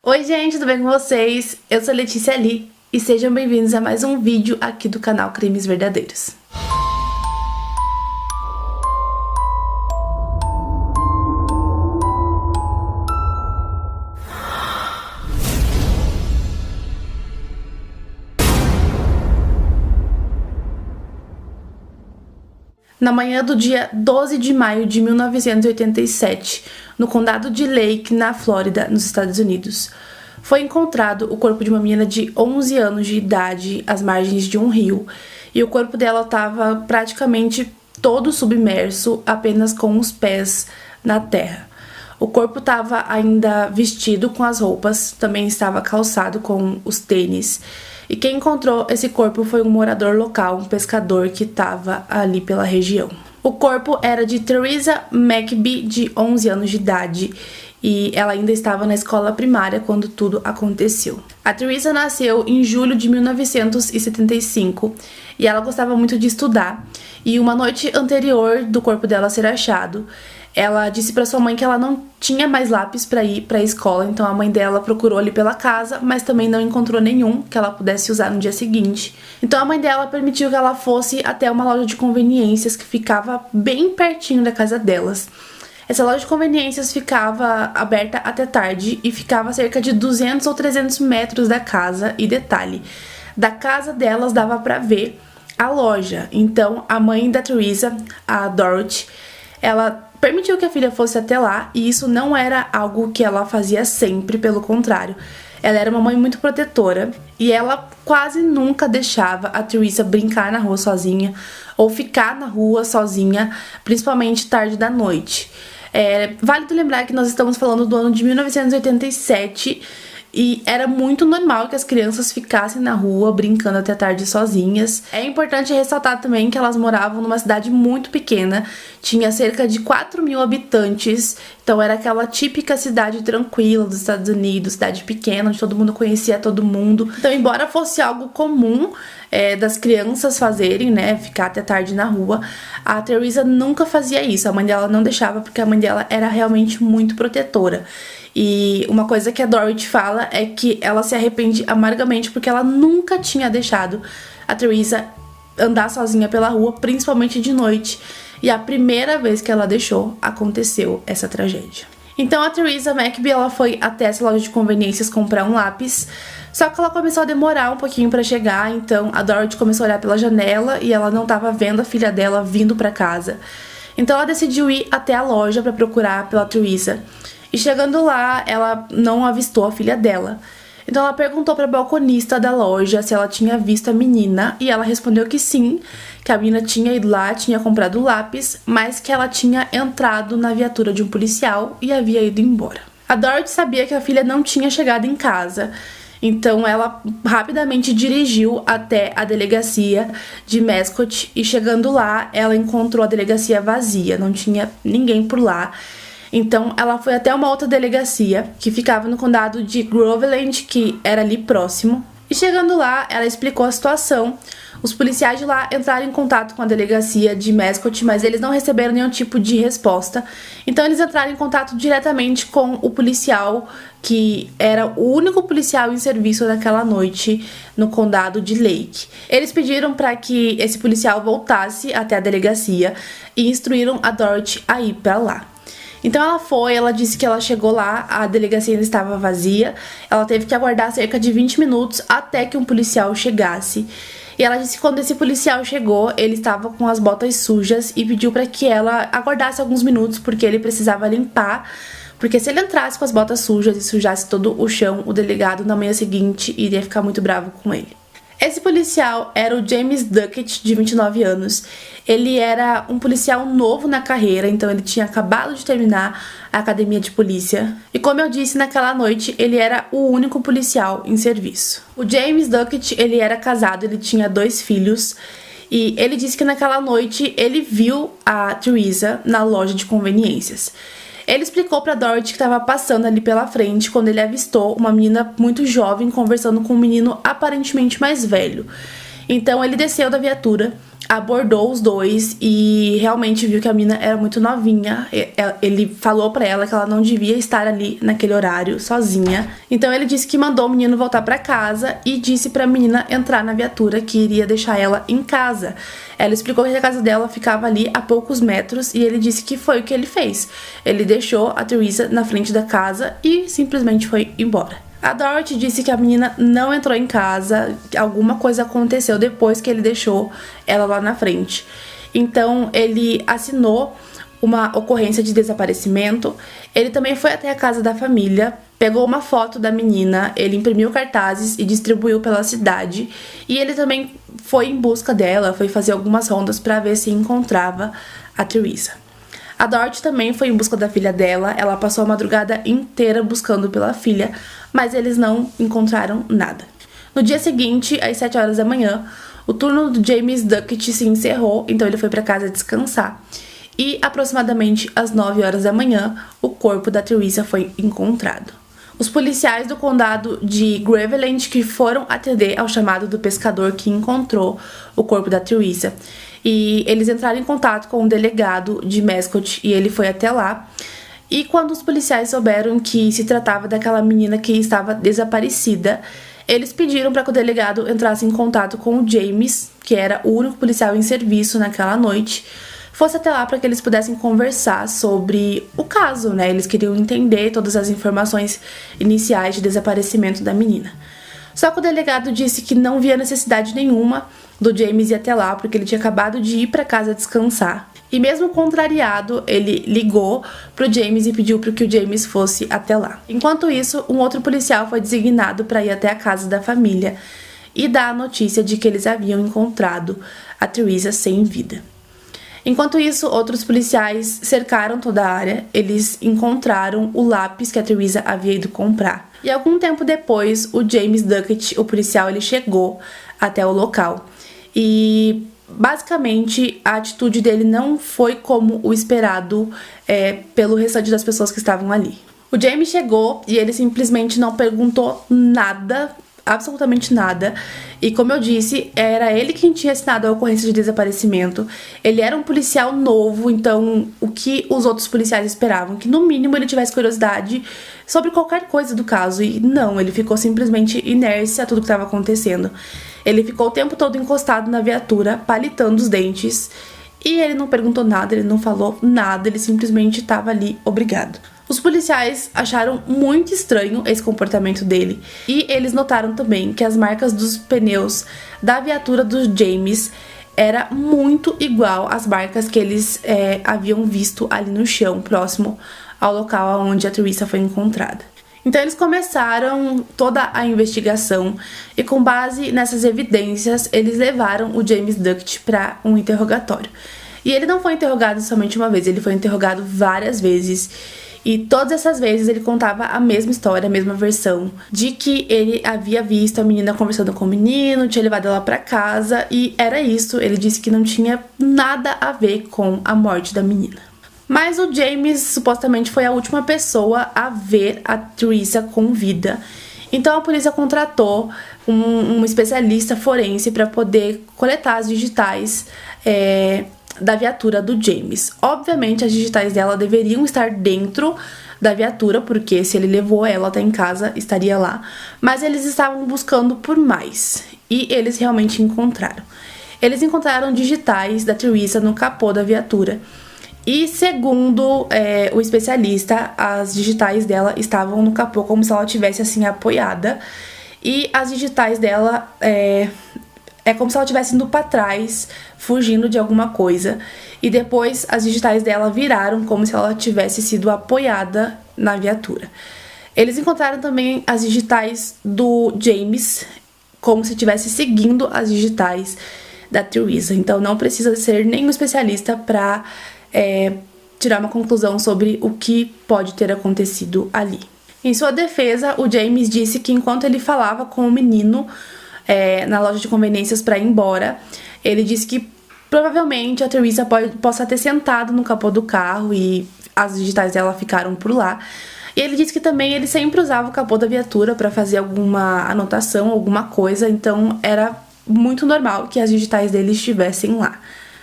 Oi gente, tudo bem com vocês? Eu sou Letícia Ali e sejam bem-vindos a mais um vídeo aqui do canal Crimes Verdadeiros. Na manhã do dia 12 de maio de 1987, no condado de Lake, na Flórida, nos Estados Unidos, foi encontrado o corpo de uma menina de 11 anos de idade às margens de um rio, e o corpo dela estava praticamente todo submerso, apenas com os pés na terra. O corpo estava ainda vestido com as roupas, também estava calçado com os tênis. E quem encontrou esse corpo foi um morador local, um pescador que estava ali pela região. O corpo era de Teresa McBee, de 11 anos de idade, e ela ainda estava na escola primária quando tudo aconteceu. A Teresa nasceu em julho de 1975 e ela gostava muito de estudar. E uma noite anterior do corpo dela ser achado, ela disse para sua mãe que ela não tinha mais lápis para ir para a escola, então a mãe dela procurou ali pela casa, mas também não encontrou nenhum que ela pudesse usar no dia seguinte. Então a mãe dela permitiu que ela fosse até uma loja de conveniências que ficava bem pertinho da casa delas. Essa loja de conveniências ficava aberta até tarde e ficava a cerca de 200 ou 300 metros da casa. E detalhe, da casa delas dava para ver a loja. Então a mãe da Teresa, a Dorothy, ela permitiu que a filha fosse até lá, e isso não era algo que ela fazia sempre, pelo contrário. Ela era uma mãe muito protetora e ela quase nunca deixava a Teresa brincar na rua sozinha ou ficar na rua sozinha, principalmente tarde da noite. É válido lembrar que nós estamos falando do ano de 1987 e era muito normal que as crianças ficassem na rua brincando até tarde sozinhas. É importante ressaltar também que elas moravam numa cidade muito pequena, tinha cerca de 4.000 habitantes, então era aquela típica cidade tranquila dos Estados Unidos, cidade pequena, onde todo mundo conhecia todo mundo. Então, embora fosse algo comum das crianças fazerem, né, ficar até tarde na rua, a Teresa nunca fazia isso. A mãe dela não deixava, porque a mãe dela era realmente muito protetora. E uma coisa que a Dorothy fala é que ela se arrepende amargamente porque ela nunca tinha deixado a Teresa andar sozinha pela rua, principalmente de noite. E a primeira vez que ela deixou, aconteceu essa tragédia. Então a Teresa McBee, ela foi até essa loja de conveniências comprar um lápis, só que ela começou a demorar um pouquinho pra chegar. Então a Dorothy começou a olhar pela janela e ela não estava vendo a filha dela vindo pra casa. Então ela decidiu ir até a loja pra procurar pela Teresa. E chegando lá, ela não avistou a filha dela. Então ela perguntou para a balconista da loja se ela tinha visto a menina, e ela respondeu que sim, que a menina tinha ido lá, tinha comprado o lápis, mas que ela tinha entrado na viatura de um policial e havia ido embora. A Dorothy sabia que a filha não tinha chegado em casa, então ela rapidamente dirigiu até a delegacia de Mescot, e chegando lá, ela encontrou a delegacia vazia, não tinha ninguém por lá. Então ela foi até uma outra delegacia que ficava no condado de Groveland, que era ali próximo. E chegando lá, ela explicou a situação. Os policiais de lá entraram em contato com a delegacia de Mescot, mas eles não receberam nenhum tipo de resposta. Então eles entraram em contato diretamente com o policial, que era o único policial em serviço naquela noite no condado de Lake. Eles pediram para que esse policial voltasse até a delegacia e instruíram a Dorothy a ir para lá. Então ela disse que ela chegou lá, a delegacia ainda estava vazia, ela teve que aguardar cerca de 20 minutos até que um policial chegasse. E ela disse que quando esse policial chegou, ele estava com as botas sujas e pediu para que ela aguardasse alguns minutos, porque ele precisava limpar, porque se ele entrasse com as botas sujas e sujasse todo o chão, o delegado na manhã seguinte iria ficar muito bravo com ele. Esse policial era o James Duckett, de 29 anos. Ele era um policial novo na carreira, então ele tinha acabado de terminar a academia de polícia. E como eu disse, naquela noite, ele era o único policial em serviço. O James Duckett, ele era casado, ele tinha 2 filhos. E ele disse que naquela noite ele viu a Teresa na loja de conveniências. Ele explicou para Dorothy que estava passando ali pela frente quando ele avistou uma menina muito jovem conversando com um menino aparentemente mais velho. Então ele desceu da viatura, abordou os dois e realmente viu que a mina era muito novinha. Ele falou pra ela que ela não devia estar ali naquele horário sozinha. Então ele disse que mandou o menino voltar pra casa e disse pra menina entrar na viatura, que iria deixar ela em casa. Ela explicou que a casa dela ficava ali a poucos metros e ele disse que foi o que ele fez. Ele deixou a Teresa na frente da casa e simplesmente foi embora. A Dorothy disse que a menina não entrou em casa, que alguma coisa aconteceu depois que ele deixou ela lá na frente. Então ele assinou uma ocorrência de desaparecimento. Ele também foi até a casa da família, pegou uma foto da menina, ele imprimiu cartazes e distribuiu pela cidade. E ele também foi em busca dela, foi fazer algumas rondas para ver se encontrava a Teresa. A Dorothy também foi em busca da filha dela, ela passou a madrugada inteira buscando pela filha, mas eles não encontraram nada. No dia seguinte, às 7 horas da manhã, o turno do James Duckett se encerrou, então ele foi para casa descansar. E aproximadamente às 9 horas da manhã, o corpo da Teresa foi encontrado. Os policiais do condado de Graveland que foram atender ao chamado do pescador que encontrou o corpo da Teresa. E eles entraram em contato com o delegado de Mascot e ele foi até lá. E quando os policiais souberam que se tratava daquela menina que estava desaparecida, eles pediram para que o delegado entrasse em contato com o James, que era o único policial em serviço naquela noite, fosse até lá para que eles pudessem conversar sobre o caso, né? Eles queriam entender todas as informações iniciais de desaparecimento da menina. Só que o delegado disse que não via necessidade nenhuma do James ir até lá, porque ele tinha acabado de ir para casa descansar. E mesmo contrariado, ele ligou pro James e pediu para que o James fosse até lá. Enquanto isso, um outro policial foi designado para ir até a casa da família e dar a notícia de que eles haviam encontrado a Teresa sem vida. Enquanto isso, outros policiais cercaram toda a área. Eles encontraram o lápis que a Teresa havia ido comprar. E algum tempo depois, o James Duckett, o policial, ele chegou até o local. E basicamente a atitude dele não foi como o esperado pelo restante das pessoas que estavam ali. O James chegou e ele simplesmente não perguntou nada, absolutamente nada. E como eu disse, era ele quem tinha assinado a ocorrência de desaparecimento. Ele era um policial novo, então o que os outros policiais esperavam? Que no mínimo ele tivesse curiosidade sobre qualquer coisa do caso. E não, ele ficou simplesmente inércia a tudo que estava acontecendo. Ele ficou o tempo todo encostado na viatura, palitando os dentes. E ele não perguntou nada, ele não falou nada, ele simplesmente estava ali, obrigado. Os policiais acharam muito estranho esse comportamento dele e eles notaram também que as marcas dos pneus da viatura do James era muito igual às marcas que eles haviam visto ali no chão, próximo ao local onde a Teresa foi encontrada. Então eles começaram toda a investigação e com base nessas evidências eles levaram o James Duckett para um interrogatório. E ele não foi interrogado somente uma vez, ele foi interrogado várias vezes. E todas essas vezes ele contava a mesma história, a mesma versão, de que ele havia visto a menina conversando com o menino, tinha levado ela pra casa e era isso. Ele disse que não tinha nada a ver com a morte da menina. Mas o James supostamente foi a última pessoa a ver a Teresa com vida. Então a polícia contratou um especialista forense para poder coletar as digitais da viatura do James. Obviamente as digitais dela deveriam estar dentro da viatura, porque se ele levou ela até em casa, estaria lá. Mas eles estavam buscando por mais e eles realmente encontraram. Eles encontraram digitais da Teresa no capô da viatura. E segundo o especialista, as digitais dela estavam no capô como se ela estivesse assim apoiada. E as digitais dela é como se ela estivesse indo para trás, fugindo de alguma coisa. E depois as digitais dela viraram como se ela tivesse sido apoiada na viatura. Eles encontraram também as digitais do James, como se estivesse seguindo as digitais da Teresa. Então não precisa ser nenhum especialista para tirar uma conclusão sobre o que pode ter acontecido ali. Em sua defesa, o James disse que enquanto ele falava com o menino na loja de conveniências para ir embora, ele disse que provavelmente a Teresa possa ter sentado no capô do carro e as digitais dela ficaram por lá. E ele disse que também ele sempre usava o capô da viatura para fazer alguma anotação, alguma coisa, então era muito normal que as digitais dele estivessem lá.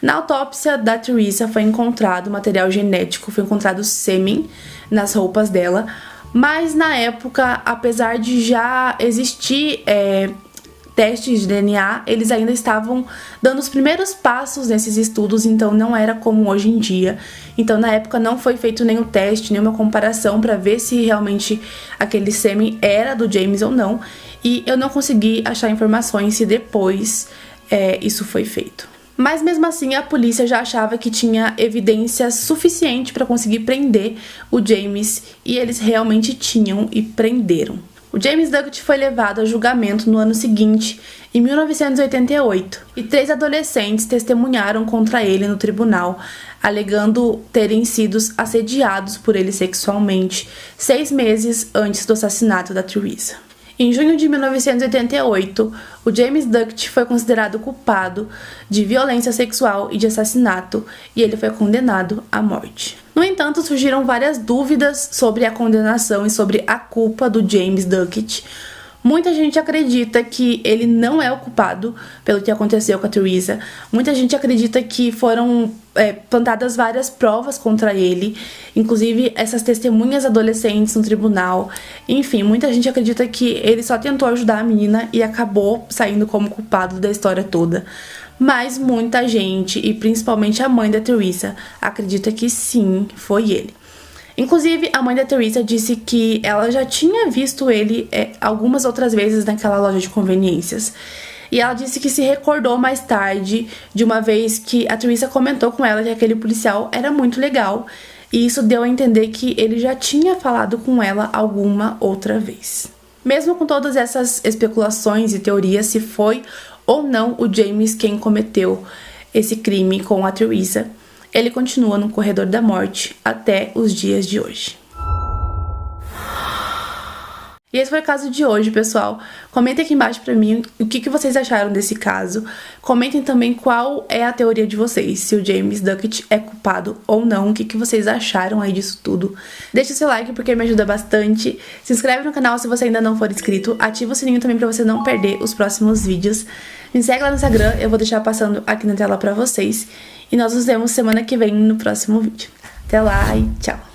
Na autópsia da Teresa foi encontrado material genético, foi encontrado sêmen nas roupas dela, mas na época, apesar de já existir testes de DNA, eles ainda estavam dando os primeiros passos nesses estudos, então não era como hoje em dia. Então na época não foi feito nenhum teste, nenhuma comparação para ver se realmente aquele sêmen era do James ou não, e eu não consegui achar informações se depois isso foi feito. Mas mesmo assim a polícia já achava que tinha evidência suficiente para conseguir prender o James, e eles realmente tinham e prenderam. O James Duckett foi levado a julgamento no ano seguinte, em 1988, e 3 adolescentes testemunharam contra ele no tribunal, alegando terem sido assediados por ele sexualmente 6 meses antes do assassinato da Teresa. Em junho de 1988, o James Duckett foi considerado culpado de violência sexual e de assassinato, e ele foi condenado à morte. No entanto, surgiram várias dúvidas sobre a condenação e sobre a culpa do James Duckett. Muita gente acredita que ele não é o culpado pelo que aconteceu com a Teresa. Muita gente acredita que foram plantadas várias provas contra ele, inclusive essas testemunhas adolescentes no tribunal. Enfim, muita gente acredita que ele só tentou ajudar a menina e acabou saindo como culpado da história toda. Mas muita gente, e principalmente a mãe da Teresa, acredita que sim, foi ele. Inclusive, a mãe da Teresa disse que ela já tinha visto ele algumas outras vezes naquela loja de conveniências. E ela disse que se recordou mais tarde de uma vez que a Teresa comentou com ela que aquele policial era muito legal. E isso deu a entender que ele já tinha falado com ela alguma outra vez. Mesmo com todas essas especulações e teorias se foi ou não o James quem cometeu esse crime com a Teresa, ele continua no corredor da morte até os dias de hoje. E esse foi o caso de hoje, pessoal. Comentem aqui embaixo pra mim o que vocês acharam desse caso. Comentem também qual é a teoria de vocês, se o James Duckett é culpado ou não, o que vocês acharam aí disso tudo. Deixa o seu like porque me ajuda bastante. Se inscreve no canal se você ainda não for inscrito. Ativa o sininho também pra você não perder os próximos vídeos. Me segue lá no Instagram, eu vou deixar passando aqui na tela pra vocês. E nós nos vemos semana que vem no próximo vídeo. Até lá e tchau!